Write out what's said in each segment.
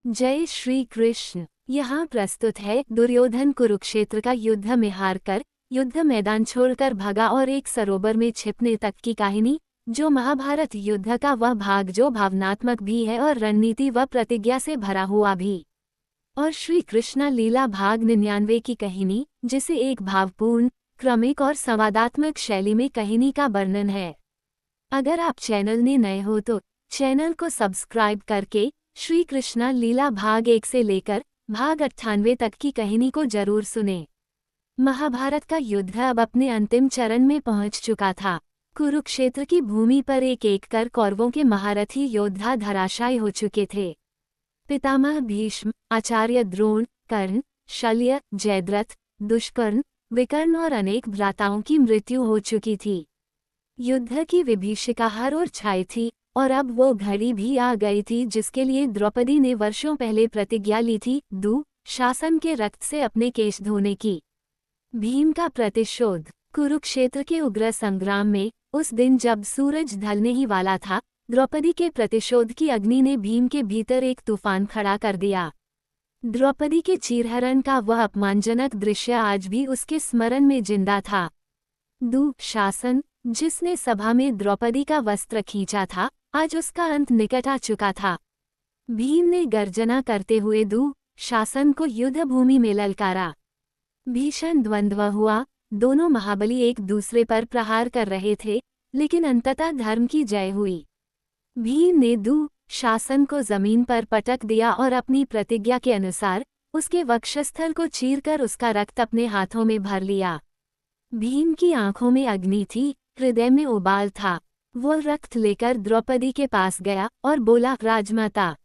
जय श्री कृष्ण। यहाँ प्रस्तुत है दुर्योधन कुरुक्षेत्र का युद्ध में हारकर युद्ध मैदान छोड़कर भगा और एक सरोवर में छिपने तक की कहानी, जो महाभारत युद्ध का वह भाग जो भावनात्मक भी है और रणनीति व प्रतिज्ञा से भरा हुआ भी। और श्री कृष्ण लीला भाग 99 की कहानी, जिसे एक भावपूर्ण, क्रमिक और संवादात्मक शैली में कहानी का वर्णन है। अगर आप चैनल में नए हो तो चैनल को सब्सक्राइब करके श्री कृष्ण लीला भाग 1 से लेकर भाग 98 तक की कहानी को जरूर सुने। महाभारत का युद्ध अब अपने अंतिम चरण में पहुंच चुका था। कुरुक्षेत्र की भूमि पर एक एक कर कौरवों के महारथी योद्धा धराशायी हो चुके थे। पितामह भीष्म, आचार्य द्रोण, कर्ण, शल्य, जयद्रथ, दुष्कर्ण, विकर्ण और अनेक भ्राताओं की मृत्यु हो चुकी थी। युद्ध की विभीषिका हर ओर छाई थी और अब वो घड़ी भी आ गई थी जिसके लिए द्रौपदी ने वर्षों पहले प्रतिज्ञा ली थी, शासन के रक्त से अपने केश धोने की। भीम का प्रतिशोध। कुरुक्षेत्र के उग्र संग्राम में उस दिन जब सूरज ढलने ही वाला था, द्रौपदी के प्रतिशोध की अग्नि ने भीम के भीतर एक तूफान खड़ा कर दिया। द्रौपदी के चीरहरण का वह अपमानजनक दृश्य आज भी उसके स्मरण में जिंदा था। शासन, जिसने सभा में द्रौपदी का वस्त्र खींचा था, आज उसका अंत निकट आ चुका था। भीम ने गर्जना करते हुए शासन को युद्ध भूमि में ललकारा। भीषण द्वंद्व हुआ। दोनों महाबली एक दूसरे पर प्रहार कर रहे थे, लेकिन अंततः धर्म की जय हुई। भीम ने शासन को जमीन पर पटक दिया और अपनी प्रतिज्ञा के अनुसार उसके वक्षस्थल को चीरकर उसका रक्त अपने हाथों में भर लिया। भीम की आंखों में अग्नि थी, हृदय में उबाल था। वो रक्त लेकर द्रौपदी के पास गया और बोला, राजमाता,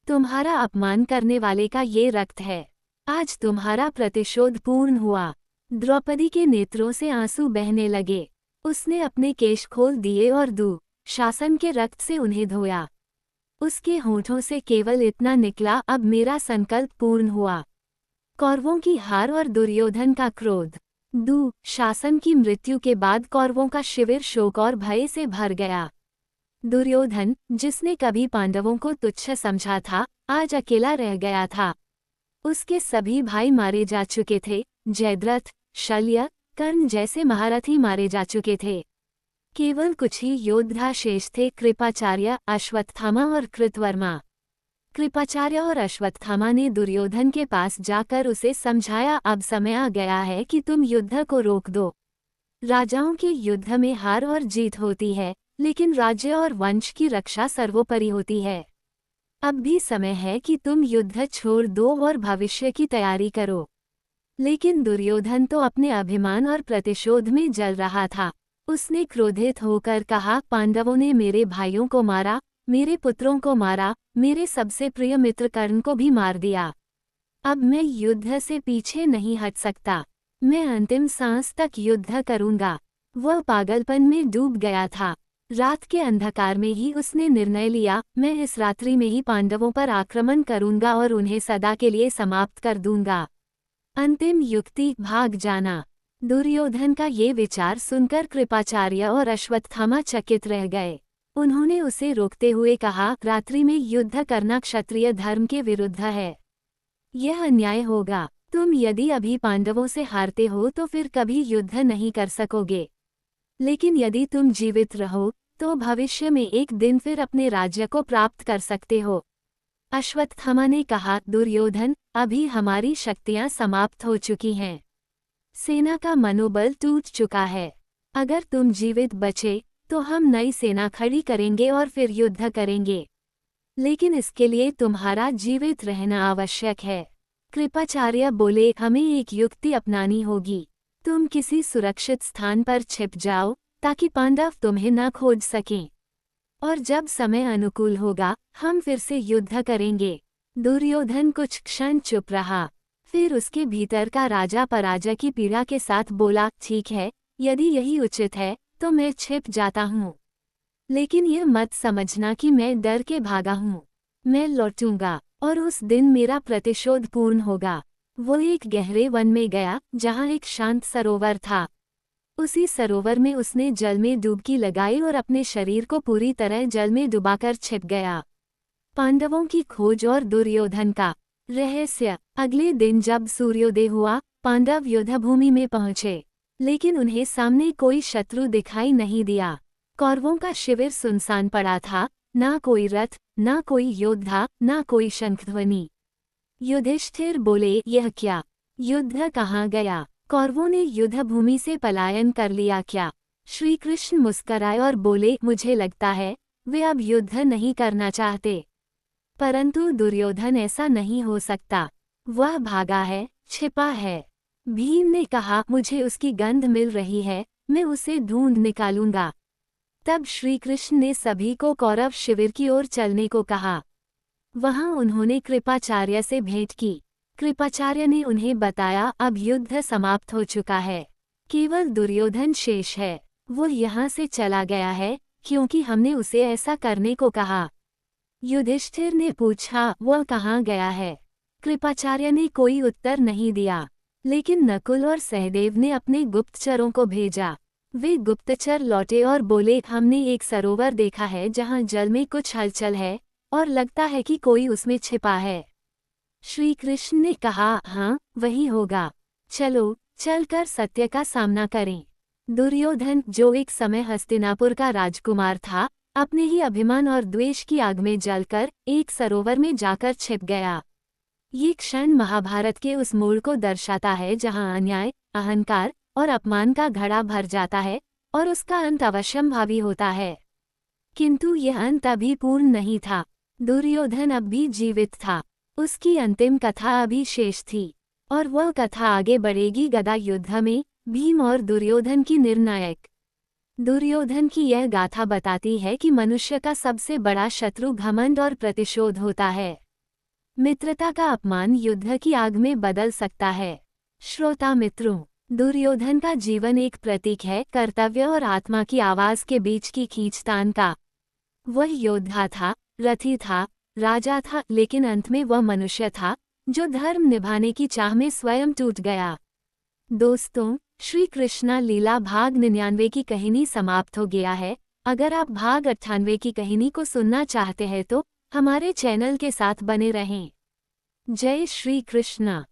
तुम्हारा अपमान करने वाले का ये रक्त है। आज तुम्हारा प्रतिशोध पूर्ण हुआ। द्रौपदी के नेत्रों से आंसू बहने लगे। उसने अपने केश खोल दिए और शासन के रक्त से उन्हें धोया। उसके होठों से केवल इतना निकला, अब मेरा संकल्प पूर्ण हुआ। कौरवों की हार और दुर्योधन का क्रोध। शासन की मृत्यु के बाद कौरवों का शिविर शोक और भय से भर गया। दुर्योधन, जिसने कभी पांडवों को तुच्छ समझा था, आज अकेला रह गया था। उसके सभी भाई मारे जा चुके थे। जयद्रथ, शल्य, कर्ण जैसे महारथी मारे जा चुके थे। केवल कुछ ही योद्धा शेष थे, कृपाचार्य, अश्वत्थामा और कृतवर्मा। कृपाचार्य और अश्वत्थामा ने दुर्योधन के पास जाकर उसे समझाया, अब समय आ गया है कि तुम युद्ध को रोक दो। राजाओं के युद्ध में हार और जीत होती है, लेकिन राज्य और वंश की रक्षा सर्वोपरि होती है। अब भी समय है कि तुम युद्ध छोड़ दो और भविष्य की तैयारी करो। लेकिन दुर्योधन तो अपने अभिमान और प्रतिशोध में जल रहा था। उसने क्रोधित होकर कहा, पांडवों ने मेरे भाइयों को मारा, मेरे पुत्रों को मारा, मेरे सबसे प्रिय मित्र कर्ण को भी मार दिया। अब मैं युद्ध से पीछे नहीं हट सकता। मैं अंतिम सांस तक युद्ध करूंगा। वह पागलपन में डूब गया था। रात के अंधकार में ही उसने निर्णय लिया, मैं इस रात्रि में ही पांडवों पर आक्रमण करूंगा और उन्हें सदा के लिए समाप्त कर दूंगा। अंतिम युक्ति, भाग जाना। दुर्योधन का ये विचार सुनकर कृपाचार्य और अश्वत्थामा चकित रह गए। उन्होंने उसे रोकते हुए कहा, रात्रि में युद्ध करना क्षत्रिय धर्म के विरुद्ध है। यह अन्याय होगा। तुम यदि अभी पांडवों से हारते हो तो फिर कभी युद्ध नहीं कर सकोगे। लेकिन यदि तुम जीवित रहो तो भविष्य में एक दिन फिर अपने राज्य को प्राप्त कर सकते हो। अश्वत्थामा ने कहा, दुर्योधन, अभी हमारी शक्तियां समाप्त हो चुकी हैं। सेना का मनोबल टूट चुका है। अगर तुम जीवित बचे तो हम नई सेना खड़ी करेंगे और फिर युद्ध करेंगे। लेकिन इसके लिए तुम्हारा जीवित रहना आवश्यक है। कृपाचार्य बोले, हमें एक युक्ति अपनानी होगी। तुम किसी सुरक्षित स्थान पर छिप जाओ ताकि पांडव तुम्हें न खोज सकें। और जब समय अनुकूल होगा हम फिर से युद्ध करेंगे। दुर्योधन कुछ क्षण चुप रहा। फिर उसके भीतर का राजा पराजय की पीड़ा के साथ बोला, ठीक है, यदि यही उचित है तो मैं छिप जाता हूँ। लेकिन यह मत समझना कि मैं डर के भागा हूँ। मैं लौटूंगा और उस दिन मेरा प्रतिशोध पूर्ण होगा। वो एक गहरे वन में गया जहाँ एक शांत सरोवर था। उसी सरोवर में उसने जल में डुबकी लगाई और अपने शरीर को पूरी तरह जल में डुबाकर छिप गया। पांडवों की खोज और दुर्योधन का रहस्य। अगले दिन जब सूर्योदय हुआ, पांडव युद्धभूमि में पहुंचे, लेकिन उन्हें सामने कोई शत्रु दिखाई नहीं दिया। कौरवों का शिविर सुनसान पड़ा था, ना कोई रथ, ना कोई योद्धा, ना कोई शंखध्वनि। युधिष्ठिर बोले, यह क्या? युद्ध कहाँ गया? कौरवों ने युद्धभूमि से पलायन कर लिया क्या? श्री कृष्ण मुस्कराए और बोले, मुझे लगता है वे अब युद्ध नहीं करना चाहते। परंतु दुर्योधन ऐसा नहीं हो सकता। वह भागा है, छिपा है। भीम ने कहा, मुझे उसकी गंध मिल रही है, मैं उसे ढूंढ निकालूंगा। तब श्री कृष्ण ने सभी को कौरव शिविर की ओर चलने को कहा। वहां उन्होंने कृपाचार्य से भेंट की। कृपाचार्य ने उन्हें बताया, अब युद्ध समाप्त हो चुका है, केवल दुर्योधन शेष है। वो यहाँ से चला गया है क्योंकि हमने उसे ऐसा करने को कहा। युधिष्ठिर ने पूछा, वह कहाँ गया है? कृपाचार्य ने कोई उत्तर नहीं दिया, लेकिन नकुल और सहदेव ने अपने गुप्तचरों को भेजा। वे गुप्तचर लौटे और बोले, हमने एक सरोवर देखा है जहाँ जल में कुछ हलचल है और लगता है कि कोई उसमें छिपा है। श्री कृष्ण ने कहा, हाँ, वही होगा। चलो, चलकर सत्य का सामना करें। दुर्योधन, जो एक समय हस्तिनापुर का राजकुमार था, अपने ही अभिमान और द्वेष की आग में जलकर एक सरोवर में जाकर छिप गया। ये क्षण महाभारत के उस मोड़ को दर्शाता है जहाँ अन्याय, अहंकार और अपमान का घड़ा भर जाता है और उसका अंत अवश्यंभावी होता है। किंतु यह अंत अभी पूर्ण नहीं था। दुर्योधन अब भी जीवित था। उसकी अंतिम कथा अभी शेष थी और वह कथा आगे बढ़ेगी गदा युद्ध में, भीम और दुर्योधन की निर्णायक। दुर्योधन की यह गाथा बताती है कि मनुष्य का सबसे बड़ा शत्रु घमंड और प्रतिशोध होता है। मित्रता का अपमान युद्ध की आग में बदल सकता है। श्रोता मित्रों, दुर्योधन का जीवन एक प्रतीक है कर्तव्य और आत्मा की आवाज के बीच की खींचतान का। वह योद्धा था, रथी था, राजा था, लेकिन अंत में वह मनुष्य था जो धर्म निभाने की चाह में स्वयं टूट गया। दोस्तों, श्री कृष्णा लीला भाग 99 की कहानी समाप्त हो गया है। अगर आप भाग 98 की कहानी को सुनना चाहते हैं तो हमारे चैनल के साथ बने रहें। जय श्री कृष्णा।